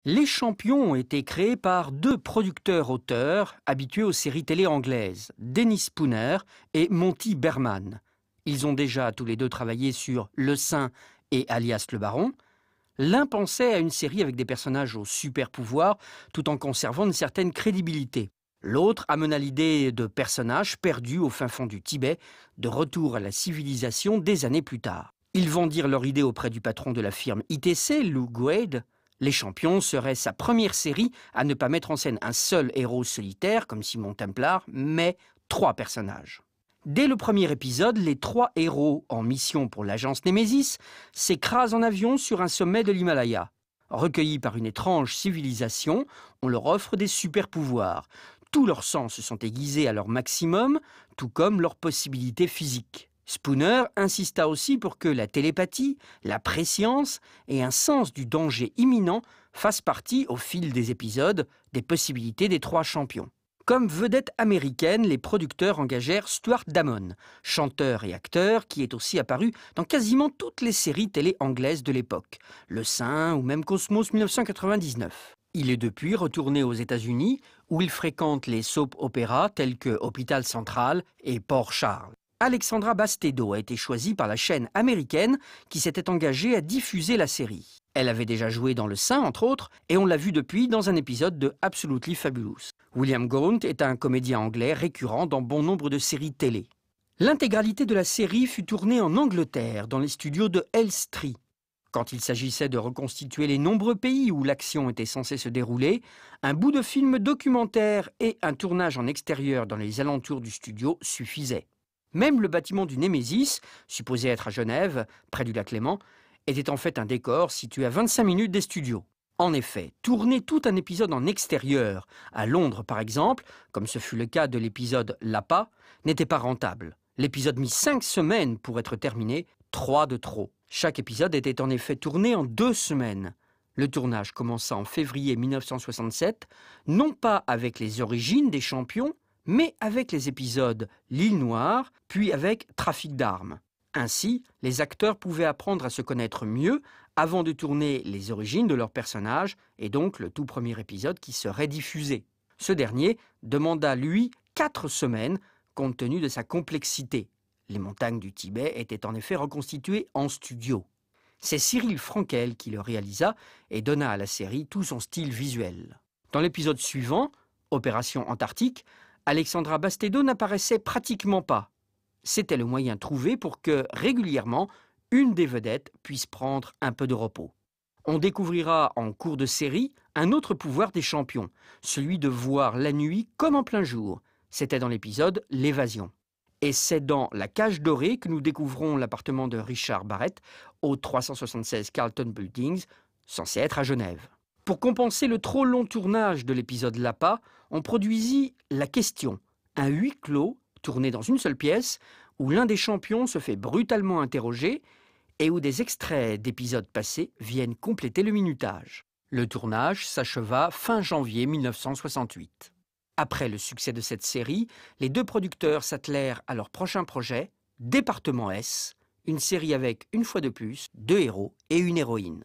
Les Champions ont été créés par deux producteurs-auteurs habitués aux séries télé anglaises, Dennis Spooner et Monty Berman. Ils ont déjà tous les deux travaillé sur Le Saint et Alias le Baron. L'un pensait à une série avec des personnages aux super pouvoirs tout en conservant une certaine crédibilité. L'autre amena l'idée de personnages perdus au fin fond du Tibet, de retour à la civilisation des années plus tard. Ils vendirent leur idée auprès du patron de la firme ITC, Lou Guade. Les Champions serait sa première série à ne pas mettre en scène un seul héros solitaire, comme Simon Templar, mais 3 personnages. Dès le premier épisode, les 3 héros en mission pour l'agence Némésis s'écrasent en avion sur un sommet de l'Himalaya. Recueillis par une étrange civilisation, on leur offre des super-pouvoirs. Tous leurs sens sont aiguisés à leur maximum, tout comme leurs possibilités physiques. Spooner insista aussi pour que la télépathie, la préscience et un sens du danger imminent fassent partie, au fil des épisodes, des possibilités des 3 champions. Comme vedette américaine, les producteurs engagèrent Stuart Damon, chanteur et acteur qui est aussi apparu dans quasiment toutes les séries télé anglaises de l'époque, Le Saint ou même Cosmos 1999. Il est depuis retourné aux États-Unis où il fréquente les soap-opéras tels que Hôpital Central et Port Charles. Alexandra Bastedo a été choisie par la chaîne américaine qui s'était engagée à diffuser la série. Elle avait déjà joué dans Le Saint, entre autres, et on l'a vue depuis dans un épisode de Absolutely Fabulous. William Gaunt est un comédien anglais récurrent dans bon nombre de séries télé. L'intégralité de la série fut tournée en Angleterre, dans les studios de Elstree. Quand il s'agissait de reconstituer les nombreux pays où l'action était censée se dérouler, un bout de film documentaire et un tournage en extérieur dans les alentours du studio suffisaient. Même le bâtiment du Némésis, supposé être à Genève, près du lac Léman, était en fait un décor situé à 25 minutes des studios. En effet, tourner tout un épisode en extérieur, à Londres par exemple, comme ce fut le cas de l'épisode L'Appât, n'était pas rentable. L'épisode mit 5 semaines pour être terminé, 3 de trop. Chaque épisode était en effet tourné en 2 semaines. Le tournage commença en février 1967, non pas avec les origines des champions, mais avec les épisodes L'île Noire, puis avec Trafic d'armes. Ainsi, les acteurs pouvaient apprendre à se connaître mieux avant de tourner les origines de leurs personnages et donc le tout premier épisode qui serait diffusé. Ce dernier demanda, lui, 4 semaines compte tenu de sa complexité. Les montagnes du Tibet étaient en effet reconstituées en studio. C'est Cyril Frankel qui le réalisa et donna à la série tout son style visuel. Dans l'épisode suivant, Opération Antarctique, Alexandra Bastedo n'apparaissait pratiquement pas. C'était le moyen trouvé pour que, régulièrement, une des vedettes puisse prendre un peu de repos. On découvrira en cours de série un autre pouvoir des champions, celui de voir la nuit comme en plein jour. C'était dans l'épisode L'évasion. Et c'est dans La Cage dorée que nous découvrons l'appartement de Richard Barrett au 376 Carlton Buildings, censé être à Genève. Pour compenser le trop long tournage de l'épisode L'Appât, on produisit La Question, un huis clos tourné dans une seule pièce où l'un des champions se fait brutalement interroger et où des extraits d'épisodes passés viennent compléter le minutage. Le tournage s'acheva fin janvier 1968. Après le succès de cette série, les 2 producteurs s'attelèrent à leur prochain projet, Département S, une série avec, une fois de plus, 2 héros et une héroïne.